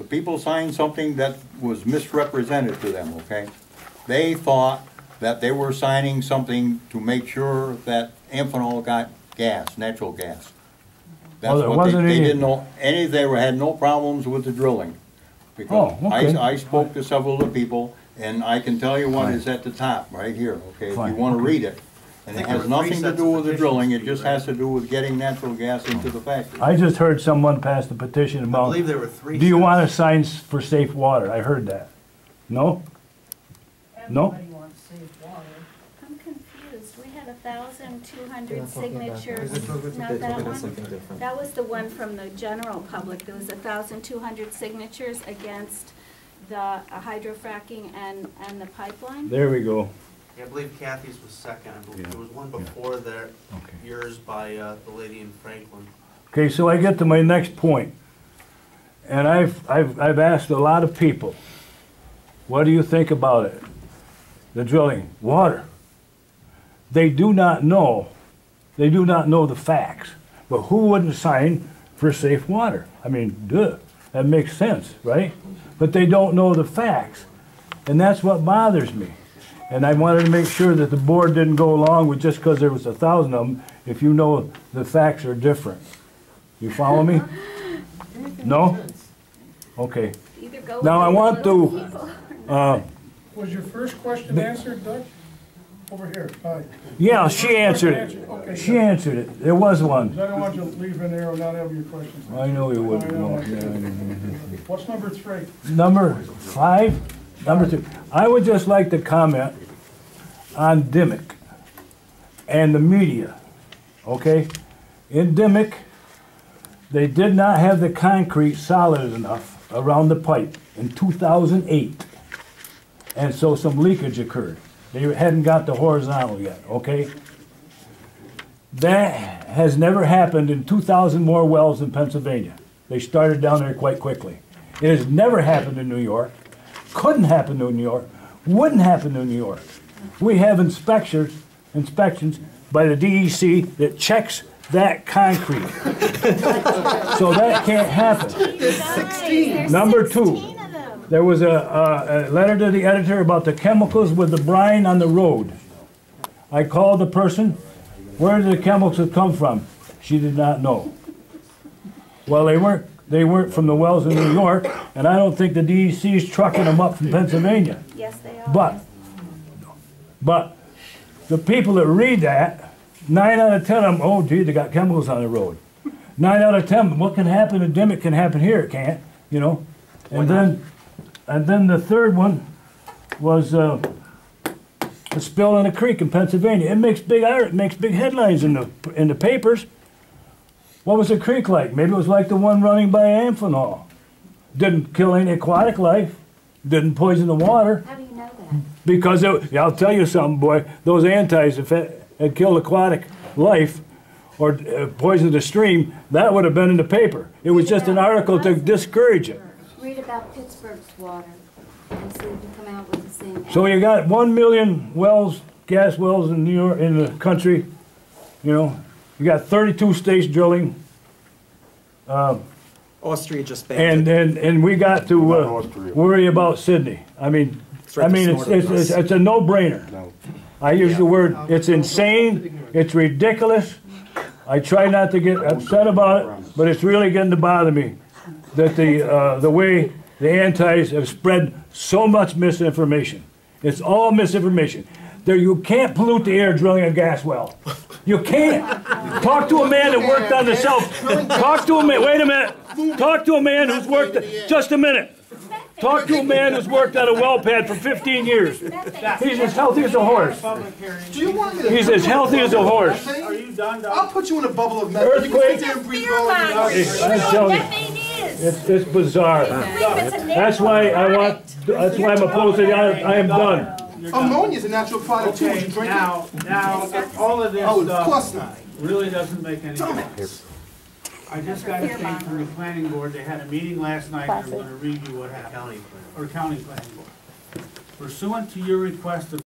The people signed something that was misrepresented to them, okay? They thought that they were signing something to make sure that Amphenol got gas, natural gas. That's there what wasn't they any- didn't know, had no problems with the drilling. Because Oh, okay. I spoke to several of the people, and I can tell you what is at the top, right here, okay? If you Fine, wanna okay. read it. And it has nothing to do with the drilling, it just has to do with getting natural gas into the factory. I just heard someone pass the petition I about, believe there were three. do you sets. want a sign for safe water? I heard that. No? No? Everybody wants safe water. I'm confused. We had 1,200 signatures. Not Not that one? something different. That was the one from the general public. There was 1,200 signatures against the hydrofracking and the pipeline. There we go. Yeah, I believe Kathy's was second. I believe Yeah. there was one before there, Okay. yours by the lady in Franklin. Okay, so I get to my next point. And I've asked a lot of people, what do you think about it? The drilling, water. They do not know the facts. But who wouldn't sign for safe water? I mean, duh, that makes sense, right? But they don't know the facts. And that's what bothers me. And I wanted to make sure that the board didn't go along with just because there was 1,000 of them, if you know the facts are different. You follow me? No? Okay. Either go Now, with I the want little to, people. Was your first question answered, Doug? Over here, hi. Yeah, she answered it. Okay, She answered it. There was one. I don't want you to leave in there and not have your questions. I know you wouldn't I know. want, yeah. What's number 3? Number 5, number 2. I would just like to comment on Dimick and the media, okay? In Dimick, they did not have the concrete solid enough around the pipe in 2008. And so some leakage occurred. They hadn't got the horizontal yet, okay? That has never happened in 2,000 more wells in Pennsylvania. They started down there quite quickly. It has never happened in New York, couldn't happen in New York, wouldn't happen in New York. We have inspections by the DEC that checks that concrete. So that can't happen. There's Number 2. 16 of them. There was a letter to the editor about the chemicals with the brine on the road. I called the person, where did the chemicals come from? She did not know. Well, they weren't from the wells in New York, and I don't think the DEC is trucking them up from Pennsylvania. Yes, they are. But the people that read that, 9 out of 10 of them, oh gee, they got chemicals on the road. 9 out of 10, what can happen in Dimick can happen here, it can't, you know? And then the third one was a spill in a creek in Pennsylvania. It makes big headlines in the papers. What was the creek like? Maybe it was like the one running by Amphenol. Didn't kill any aquatic life, didn't poison the water. How do you know that? Because I'll tell you something, boy. Those antis, if it had killed aquatic life or poisoned the stream, that would have been in the paper. It was just an article to discourage it. Read about Pittsburgh's water and see if you come out with the same. So you got 1 million wells, gas wells in New York, in the country. You know, you got 32 states drilling, Austria just banned and we got to worry about Sydney. I mean, it's a no-brainer. I use the word, it's insane, it's ridiculous. I try not to get upset about it, but it's really getting to bother me that the way the antis have spread so much misinformation. It's all misinformation. You can't pollute the air drilling a gas well. You can't. Talk to a man that worked on the talk to a man, wait a minute. Talk to a man who's worked, just a minute. Talk to a man who's worked on a well pad for 15 years. He's as healthy as a horse. Do you want me to? He's as healthy as a horse. Are you done? I'll put you in a bubble of method. Earthquake. That mean is. It's bizarre. That's why I'm opposed to it. I am done. Ammonia is a natural product too. Okay, You drink now, all of this Oh, of course stuff not. really doesn't make any Dumbass. sense. I just got a thing from the planning board, they had a meeting last night, and I'm gonna read you what happened, or county planning board. Pursuant to your request of